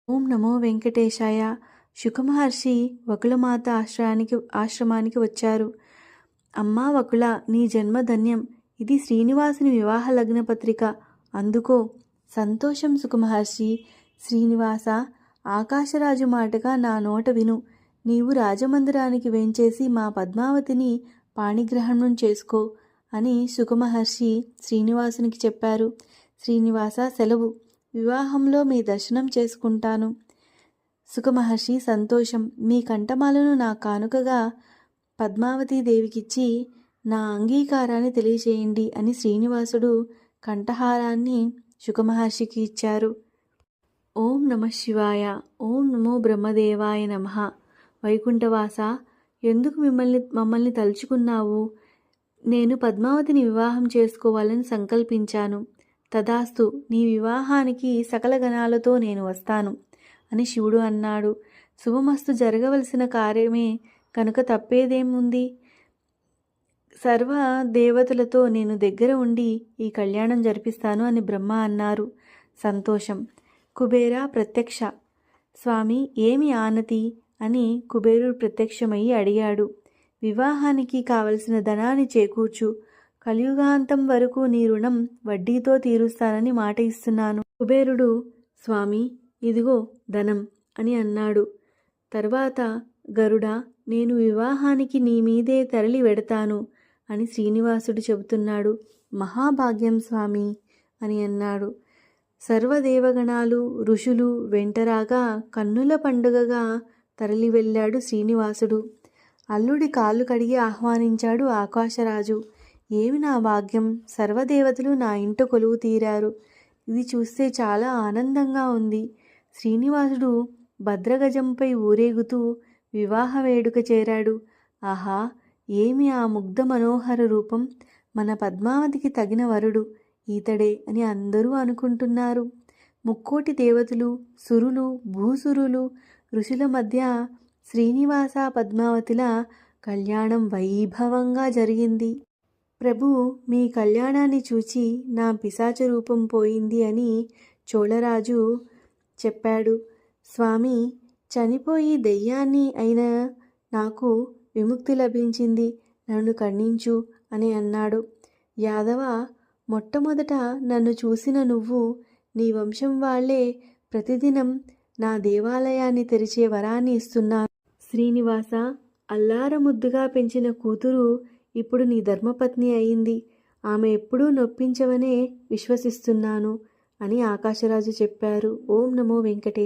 ఓం నమో వెంకటేశాయ. శుకమహర్షి వకులమాత ఆశ్రమానికి వచ్చారు. అమ్మా వకుల, నీ జన్మ ధన్యం. ఇది శ్రీనివాసుని వివాహ లగ్న పత్రిక, అందుకో. సంతోషం సుఖమహర్షి. శ్రీనివాస, ఆకాశరాజు మాటగా నా నోట విను. నీవు రాజమందిరానికి వేంచేసి మా పద్మావతిని పాణిగ్రహణం చేసుకో అని సుఖమహర్షి శ్రీనివాసునికి చెప్పారు. శ్రీనివాస, సెలవు. వివాహంలో మీ దర్శనం చేసుకుంటాను. సుఖమహర్షి, సంతోషం. మీ కంఠమాలను నా కానుకగా పద్మావతీదేవికిచ్చి నా అంగీకారాన్ని తెలియచేయండి అని శ్రీనివాసుడు కంఠహారాన్ని శుకమహర్షికి ఇచ్చారు. ఓం నమ శివాయ. ఓం నమో బ్రహ్మదేవాయ నమః. వైకుంఠవాస, ఎందుకు మమ్మల్ని తలుచుకున్నావు? నేను పద్మావతిని వివాహం చేసుకోవాలని సంకల్పించాను. తదాస్తు, నీ వివాహానికి సకల గణాలతో నేను వస్తాను అని శివుడు అన్నాడు. శుభమస్తు, జరగవలసిన కార్యమే కనుక తప్పేదేముంది? సర్వ దేవతలతో నేను దగ్గర ఉండి ఈ కళ్యాణం జరిపిస్తాను అని బ్రహ్మ అన్నారు. సంతోషం. కుబేర ప్రత్యక్ష. స్వామి, ఏమి ఆనతి అని కుబేరుడు ప్రత్యక్షమయ్యి అడిగాడు. వివాహానికి కావలసిన ధనాన్ని చేకూర్చు. కలియుగాంతం వరకు నీ రుణం వడ్డీతో తీరుస్తానని మాట ఇస్తున్నాను. కుబేరుడు, స్వామి, ఇదిగో ధనం అని అన్నాడు. తర్వాత గరుడ, నేను వివాహానికి నీ మీదే తరలి వెడతాను అని శ్రీనివాసుడు చెబుతున్నాడు. మహాభాగ్యం స్వామి అని అన్నాడు. సర్వదేవగణాలు ఋషులు వెంటరాగా కన్నుల పండుగగా తరలి వెళ్ళాడు శ్రీనివాసుడు. అల్లుడి కాళ్ళు కడిగి ఆహ్వానించాడు ఆకాశరాజు. ఏమి నా భాగ్యం, సర్వదేవతలు నా ఇంట కొలువు తీరారు. ఇది చూస్తే చాలా ఆనందంగా ఉంది. శ్రీనివాసుడు భద్రగజంపై ఊరేగుతూ వివాహ వేడుక చేరాడు. ఆహా, ఏమి ఆ ముగ్ధ మనోహర రూపం! మన పద్మావతికి తగిన వరుడు ఈతడే అని అందరూ అనుకుంటున్నారు. ముక్కోటి దేవతలు, సురులు, భూసురులు, ఋషుల మధ్య శ్రీనివాస పద్మావతిల కళ్యాణం వైభవంగా జరిగింది. ప్రభు, మీ కళ్యాణాన్ని చూచి నా పిశాచ రూపం పోయింది అని చోళరాజు చెప్పాడు. స్వామి, చనిపోయి దెయ్యాన్ని అయిన నాకు విముక్తి లభించింది, నన్ను కరుణించు అని అన్నాడు. యాదవ, మొట్టమొదట నన్ను చూసిన నువ్వు నీ వంశం వాళ్లే ప్రతిదినం నా దేవాలయాన్ని తెరిచే వరాన్ని ఇస్తున్నాను. శ్రీనివాస, అల్లార ముద్దుగా పెంచిన కూతురు ఇప్పుడు నీ ధర్మపత్ని అయింది. ఆమె ఎప్పుడూ నొప్పించవనే విశ్వసిస్తున్నాను అని ఆకాశరాజు చెప్పారు. ఓం నమో వెంకటేశ్.